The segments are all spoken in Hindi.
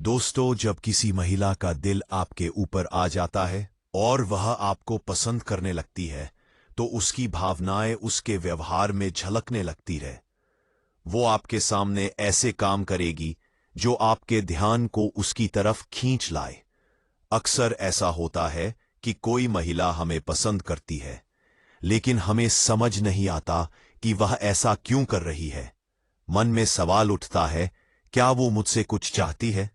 दोस्तों, जब किसी महिला का दिल आपके ऊपर आ जाता है और वह आपको पसंद करने लगती है, तो उसकी भावनाएं उसके व्यवहार में झलकने लगती है। वो आपके सामने ऐसे काम करेगी जो आपके ध्यान को उसकी तरफ खींच लाए। अक्सर ऐसा होता है कि कोई महिला हमें पसंद करती है, लेकिन हमें समझ नहीं आता कि वह ऐसा क्यों कर रही है। मन में सवाल उठता है, क्या वो मुझसे कुछ चाहती है?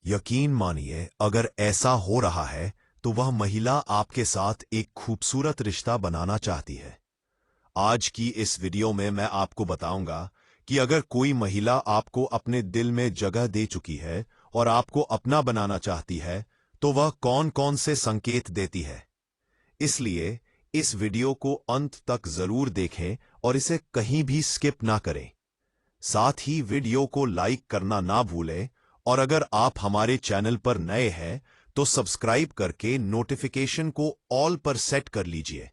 यकीन मानिए, अगर ऐसा हो रहा है तो वह महिला आपके साथ एक खूबसूरत रिश्ता बनाना चाहती है। आज की इस वीडियो में मैं आपको बताऊंगा कि अगर कोई महिला आपको अपने दिल में जगह दे चुकी है और आपको अपना बनाना चाहती है, तो वह कौन कौन से संकेत देती है। इसलिए इस वीडियो को अंत तक जरूर देखें और इसे कहीं भी स्किप ना करें। साथ ही वीडियो को लाइक करना ना भूलें, और अगर आप हमारे चैनल पर नए हैं तो सब्सक्राइब करके नोटिफिकेशन को ऑल पर सेट कर लीजिए,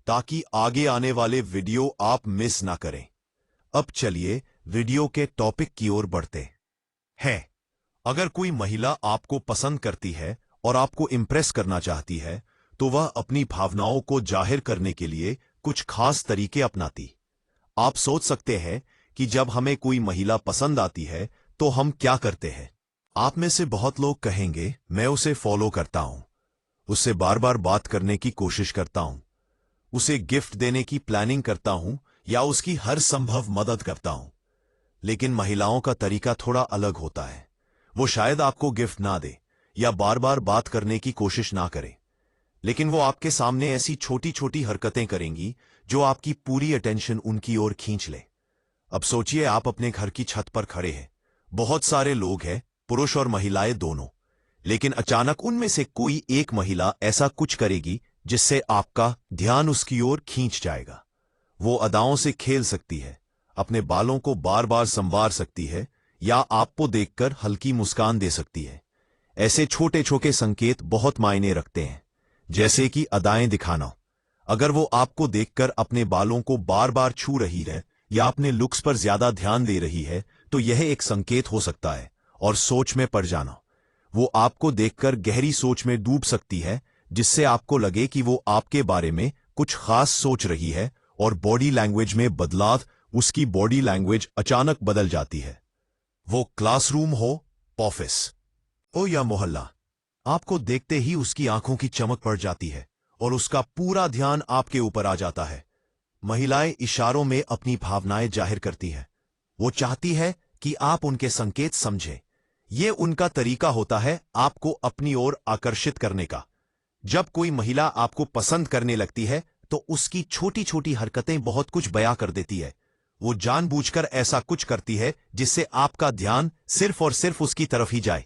ताकि आगे आने वाले वीडियो आप मिस ना करें। अब चलिए वीडियो के टॉपिक की ओर बढ़ते हैं। अगर कोई महिला आपको पसंद करती है और आपको इंप्रेस करना चाहती है, तो वह अपनी भावनाओं को जाहिर करने के लिए कुछ खास तरीके अपनाती। आप सोच सकते हैं कि जब हमें कोई महिला पसंद आती है तो हम क्या करते हैं। आप में से बहुत लोग कहेंगे, मैं उसे फॉलो करता हूं, उससे बार बार बात करने की कोशिश करता हूं, उसे गिफ्ट देने की प्लानिंग करता हूं या उसकी हर संभव मदद करता हूं। लेकिन महिलाओं का तरीका थोड़ा अलग होता है। वो शायद आपको गिफ्ट ना दे या बार बार बात करने की कोशिश ना करे, लेकिन वो आपके सामने ऐसी छोटी छोटी हरकतें करेंगी जो आपकी पूरी अटेंशन उनकी ओर खींच ले। अब सोचिए, आप अपने घर की छत पर खड़े हैं, बहुत सारे लोग हैं, पुरुष और महिलाएं दोनों, लेकिन अचानक उनमें से कोई एक महिला ऐसा कुछ करेगी जिससे आपका ध्यान उसकी ओर खींच जाएगा। वो अदाओं से खेल सकती है, अपने बालों को बार बार संवार सकती है, या आपको देखकर हल्की मुस्कान दे सकती है। ऐसे छोटे छोटे संकेत बहुत मायने रखते हैं, जैसे कि अदाएं दिखाना। अगर वो आपको देखकर अपने बालों को बार बार छू रही है या अपने लुक्स पर ज्यादा ध्यान दे रही है, तो यह एक संकेत हो सकता है। और सोच में पड़ जाना, वो आपको देखकर गहरी सोच में डूब सकती है, जिससे आपको लगे कि वो आपके बारे में कुछ खास सोच रही है, और बॉडी लैंग्वेज में बदलाव, उसकी बॉडी लैंग्वेज अचानक बदल जाती है। वो क्लासरूम हो, ऑफिस हो या मोहल्ला, आपको देखते ही उसकी आंखों की चमक पड़ जाती है और उसका पूरा ध्यान आपके ऊपर आ जाता है। महिलाएं इशारों में अपनी भावनाएं जाहिर करती हैं। वो चाहती है कि आप उनके संकेत समझें। ये उनका तरीका होता है आपको अपनी ओर आकर्षित करने का। जब कोई महिला आपको पसंद करने लगती है तो उसकी छोटी छोटी हरकतें बहुत कुछ बयां कर देती है। वो जानबूझकर ऐसा कुछ करती है जिससे आपका ध्यान सिर्फ और सिर्फ उसकी तरफ ही जाए।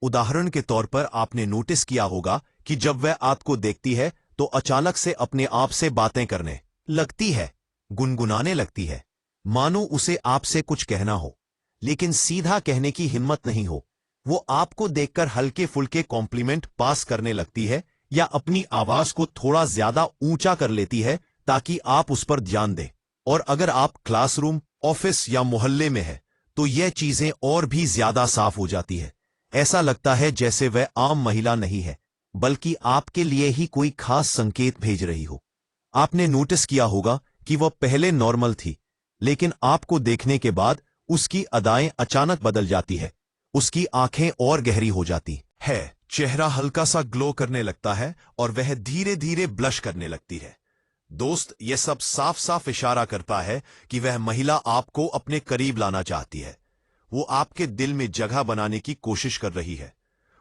उदाहरण के तौर पर आपने नोटिस किया होगा कि जब वह आपको देखती है तो अचानक से अपने आप से बातें करने लगती है, गुनगुनाने लगती है, मानो उसे आपसे कुछ कहना हो, लेकिन सीधा कहने की हिम्मत नहीं हो। वो आपको देखकर हल्के फुल्के कॉम्प्लीमेंट पास करने लगती है या अपनी आवाज को थोड़ा ज्यादा ऊंचा कर लेती है ताकि आप उस पर ध्यान दें। और अगर आप क्लासरूम, ऑफिस या मोहल्ले में हैं, तो यह चीजें और भी ज्यादा साफ हो जाती है। ऐसा लगता है जैसे वह आम महिला नहीं है, बल्कि आपके लिए ही कोई खास संकेत भेज रही हो। आपने नोटिस किया होगा कि वह पहले नॉर्मल थी, लेकिन आपको देखने के बाद उसकी अदाएं अचानक बदल जाती है। उसकी आंखें और गहरी हो जाती है, चेहरा हल्का सा ग्लो करने लगता है और वह धीरे धीरे ब्लश करने लगती है। दोस्त, यह सब साफ साफ इशारा करता है कि वह महिला आपको अपने करीब लाना चाहती है। वो आपके दिल में जगह बनाने की कोशिश कर रही है।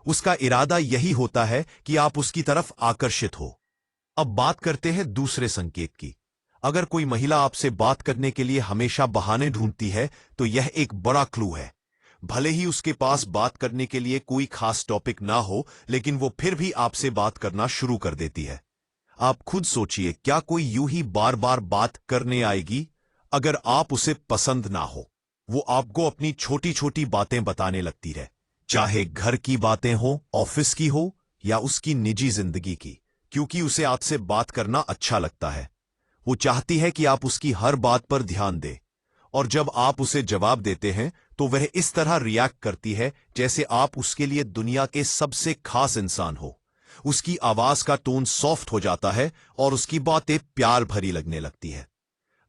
उसका इरादा यही होता है कि आप उसकी तरफ आकर्षित हो। अब बात करते हैं दूसरे संकेत की। अगर कोई महिला आपसे बात करने के लिए हमेशा बहाने ढूंढती है, तो यह एक बड़ा क्लू है। भले ही उसके पास बात करने के लिए कोई खास टॉपिक ना हो, लेकिन वो फिर भी आपसे बात करना शुरू कर देती है। आप खुद सोचिए, क्या कोई यूं ही बार बार बात करने आएगी? अगर आप उसे पसंद ना हो, वो आपको अपनी छोटी छोटी बातें बताने लगती है, चाहे घर की बातें हो, ऑफिस की हो या उसकी निजी जिंदगी की, क्योंकि उसे आपसे बात करना अच्छा लगता है। वो चाहती है कि आप उसकी हर बात पर ध्यान दें, और जब आप उसे जवाब देते हैं तो वह इस तरह रिएक्ट करती है जैसे आप उसके लिए दुनिया के सबसे खास इंसान हो। उसकी आवाज का टोन सॉफ्ट हो जाता है और उसकी बातें प्यार भरी लगने लगती है।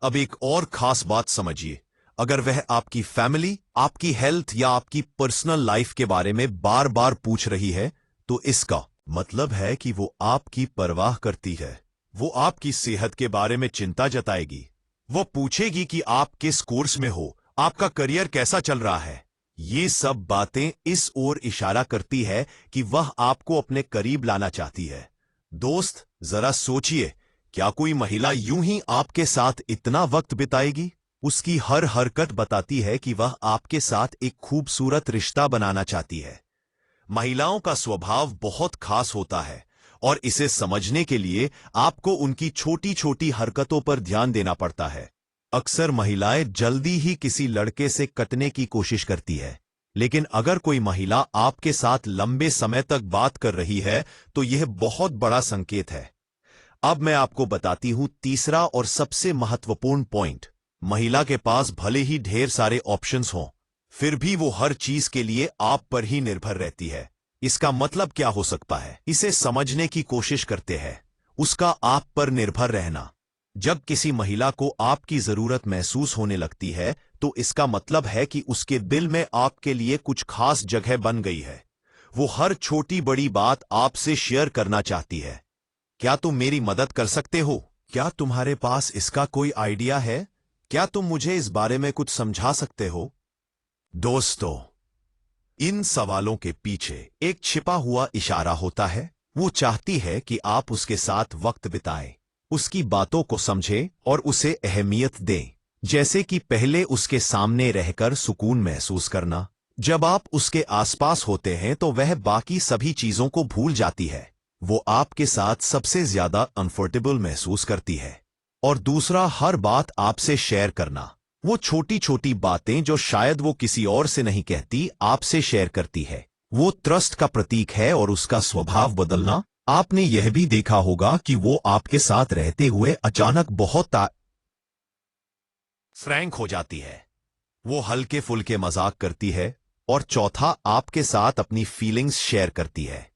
अब एक और खास बात समझिए, अगर वह आपकी फैमिली, आपकी हेल्थ या आपकी पर्सनल लाइफ के बारे में बार बार पूछ रही है, तो इसका मतलब है कि वो आपकी परवाह करती है। वो आपकी सेहत के बारे में चिंता जताएगी। वो पूछेगी कि आप किस कोर्स में हो, आपका करियर कैसा चल रहा है। ये सब बातें इस ओर इशारा करती है कि वह आपको अपने करीब लाना चाहती है। दोस्त, जरा सोचिए, क्या कोई महिला यूं ही आपके साथ इतना वक्त बिताएगी? उसकी हर हरकत बताती है कि वह आपके साथ एक खूबसूरत रिश्ता बनाना चाहती है। महिलाओं का स्वभाव बहुत खास होता है और इसे समझने के लिए आपको उनकी छोटी छोटी हरकतों पर ध्यान देना पड़ता है। अक्सर महिलाएं जल्दी ही किसी लड़के से कटने की कोशिश करती है, लेकिन अगर कोई महिला आपके साथ लंबे समय तक बात कर रही है तो यह बहुत बड़ा संकेत है। अब मैं आपको बताती हूं तीसरा और सबसे महत्वपूर्ण पॉइंट। महिला के पास भले ही ढेर सारे ऑप्शंस हों, फिर भी वो हर चीज के लिए आप पर ही निर्भर रहती है। इसका मतलब क्या हो सकता है? इसे समझने की कोशिश करते हैं। उसका आप पर निर्भर रहना। जब किसी महिला को आपकी जरूरत महसूस होने लगती है तो इसका मतलब है कि उसके दिल में आपके लिए कुछ खास जगह बन गई है। वो हर छोटी बड़ी बात आपसे शेयर करना चाहती है। क्या तुम मेरी मदद कर सकते हो? क्या तुम्हारे पास इसका कोई आइडिया है? क्या तुम मुझे इस बारे में कुछ समझा सकते हो? दोस्तों, इन सवालों के पीछे एक छिपा हुआ इशारा होता है। वो चाहती है कि आप उसके साथ वक्त बिताएं, उसकी बातों को समझें और उसे अहमियत दें, जैसे कि पहले उसके सामने रहकर सुकून महसूस करना। जब आप उसके आसपास होते हैं तो वह बाकी सभी चीजों को भूल जाती है। वो आपके साथ सबसे ज्यादा कंफर्टेबल महसूस करती है। और दूसरा, हर बात आपसे शेयर करना। वो छोटी छोटी बातें जो शायद वो किसी और से नहीं कहती, आपसे शेयर करती है। वो ट्रस्ट का प्रतीक है और उसका स्वभाव बदलना। आपने यह भी देखा होगा कि वो आपके साथ रहते हुए अचानक बहुत फ्रैंक हो जाती है। वो हल्के फुल्के मजाक करती है। और चौथा, आपके साथ अपनी फीलिंग्स शेयर करती है।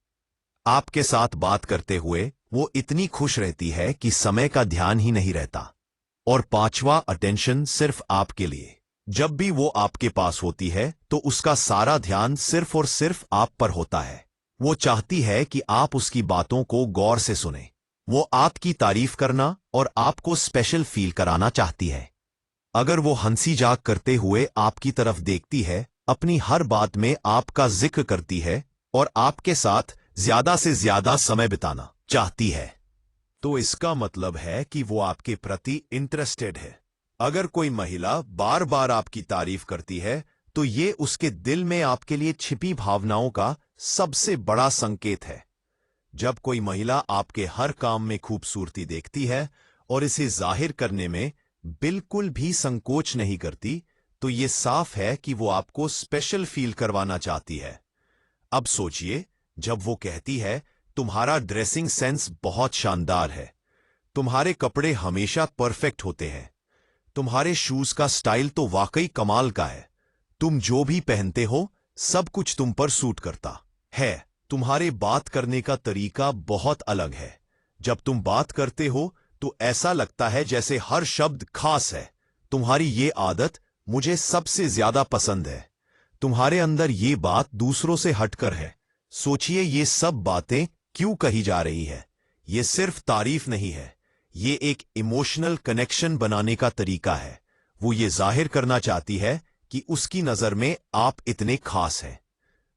आपके साथ बात करते हुए वो इतनी खुश रहती है कि समय का ध्यान ही नहीं रहता। और पांचवा, अटेंशन सिर्फ आपके लिए। जब भी वो आपके पास होती है तो उसका सारा ध्यान सिर्फ और सिर्फ आप पर होता है। वो चाहती है कि आप उसकी बातों को गौर से सुनें। वो आपकी तारीफ करना और आपको स्पेशल फील कराना चाहती है। अगर वो हंसी जाग करते हुए आपकी तरफ देखती है, अपनी हर बात में आपका जिक्र करती है और आपके साथ ज्यादा से ज्यादा समय बिताना चाहती है, तो इसका मतलब है कि वो आपके प्रति इंटरेस्टेड है। अगर कोई महिला बार बार आपकी तारीफ करती है तो ये उसके दिल में आपके लिए छिपी भावनाओं का सबसे बड़ा संकेत है। जब कोई महिला आपके हर काम में खूबसूरती देखती है और इसे जाहिर करने में बिल्कुल भी संकोच नहीं करती, तो ये साफ है कि वो आपको स्पेशल फील करवाना चाहती है। अब सोचिए, जब वो कहती है, तुम्हारा ड्रेसिंग सेंस बहुत शानदार है, तुम्हारे कपड़े हमेशा परफेक्ट होते हैं, तुम्हारे शूज का स्टाइल तो वाकई कमाल का है, तुम जो भी पहनते हो सब कुछ तुम पर सूट करता है, तुम्हारे बात करने का तरीका बहुत अलग है, जब तुम बात करते हो तो ऐसा लगता है जैसे हर शब्द खास है, तुम्हारी ये आदत मुझे सबसे ज्यादा पसंद है, तुम्हारे अंदर ये बात दूसरों से हटकर है। सोचिए, ये सब बातें क्यों कही जा रही है? ये सिर्फ तारीफ नहीं है, ये एक इमोशनल कनेक्शन बनाने का तरीका है। वो ये जाहिर करना चाहती है कि उसकी नजर में आप इतने खास हैं।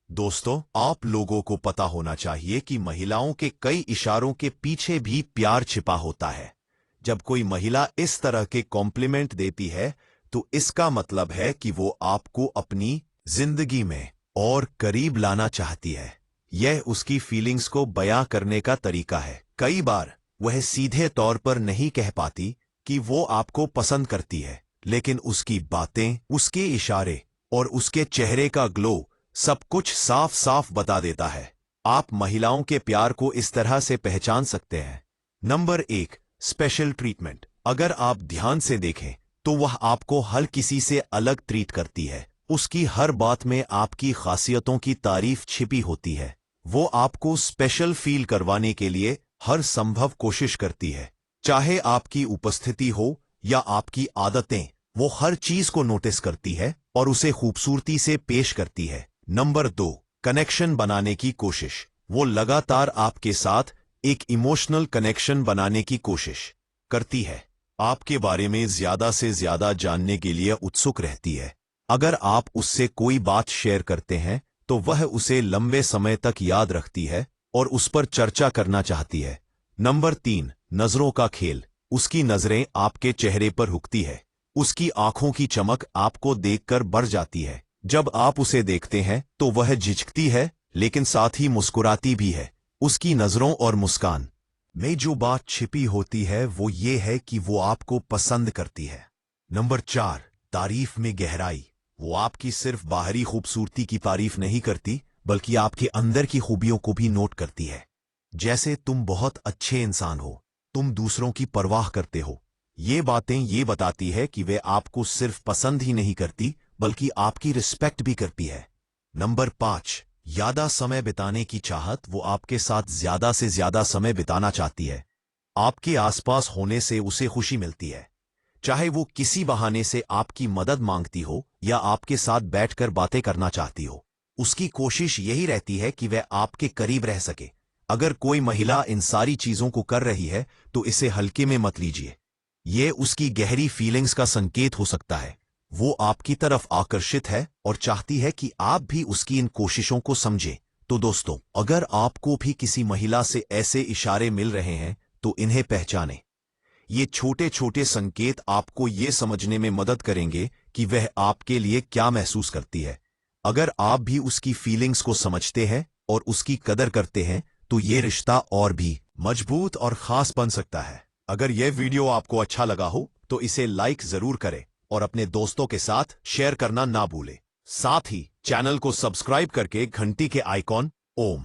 दोस्तों, आप लोगों को पता होना चाहिए कि महिलाओं के कई इशारों के पीछे भी प्यार छिपा होता है। जब कोई महिला इस तरह के कॉम्प्लीमेंट देती है तो इसका मतलब है कि वो आपको अपनी जिंदगी में और करीब लाना चाहती है। यह उसकी फीलिंग्स को बयां करने का तरीका है। कई बार वह सीधे तौर पर नहीं कह पाती कि वो आपको पसंद करती है, लेकिन उसकी बातें, उसके इशारे और उसके चेहरे का ग्लो सब कुछ साफ साफ बता देता है। आप महिलाओं के प्यार को इस तरह से पहचान सकते हैं। Number 1, special treatment. अगर आप ध्यान से देखें तो वह आपको हर किसी से अलग ट्रीट करती है। उसकी हर बात में आपकी खासियतों की तारीफ छिपी होती है। वो आपको स्पेशल फील करवाने के लिए हर संभव कोशिश करती है। चाहे आपकी उपस्थिति हो या आपकी आदतें, वो हर चीज को नोटिस करती है और उसे खूबसूरती से पेश करती है। नंबर 2, कनेक्शन बनाने की कोशिश। वो लगातार आपके साथ एक इमोशनल कनेक्शन बनाने की कोशिश करती है। आपके बारे में ज्यादा से ज्यादा जानने के लिए उत्सुक रहती है। अगर आप उससे कोई बात शेयर करते हैं तो वह उसे लंबे समय तक याद रखती है और उस पर चर्चा करना चाहती है। नंबर 3, नजरों का खेल। उसकी नजरें आपके चेहरे पर रुकती है। उसकी आंखों की चमक आपको देखकर बढ़ जाती है। जब आप उसे देखते हैं तो वह झिझकती है लेकिन साथ ही मुस्कुराती भी है। उसकी नजरों और मुस्कान में जो बात छिपी होती है वो ये है कि वो आपको पसंद करती है। नंबर 4, तारीफ में गहराई। वो आपकी सिर्फ बाहरी खूबसूरती की तारीफ नहीं करती बल्कि आपके अंदर की खूबियों को भी नोट करती है। जैसे तुम बहुत अच्छे इंसान हो, तुम दूसरों की परवाह करते हो। ये बातें ये बताती है कि वे आपको सिर्फ पसंद ही नहीं करती बल्कि आपकी रिस्पेक्ट भी करती है। नंबर 5, ज्यादा समय बिताने की चाहत। वो आपके साथ ज्यादा से ज्यादा समय बिताना चाहती है। आपके आसपास होने से उसे खुशी मिलती है। चाहे वो किसी बहाने से आपकी मदद मांगती हो या आपके साथ बैठकर बातें करना चाहती हो, उसकी कोशिश यही रहती है कि वह आपके करीब रह सके। अगर कोई महिला इन सारी चीजों को कर रही है तो इसे हल्के में मत लीजिए। ये उसकी गहरी फीलिंग्स का संकेत हो सकता है। वो आपकी तरफ आकर्षित है और चाहती है कि आप भी उसकी इन कोशिशों को समझें। तो दोस्तों, अगर आपको भी किसी महिला से ऐसे इशारे मिल रहे हैं तो इन्हें पहचानें। ये छोटे छोटे संकेत आपको ये समझने में मदद करेंगे कि वह आपके लिए क्या महसूस करती है। अगर आप भी उसकी फीलिंग्स को समझते हैं और उसकी कदर करते हैं तो ये रिश्ता और भी मजबूत और खास बन सकता है। अगर यह वीडियो आपको अच्छा लगा हो तो इसे लाइक जरूर करें और अपने दोस्तों के साथ शेयर करना ना भूलें। साथ ही चैनल को सब्सक्राइब करके घंटी के आइकॉन ओम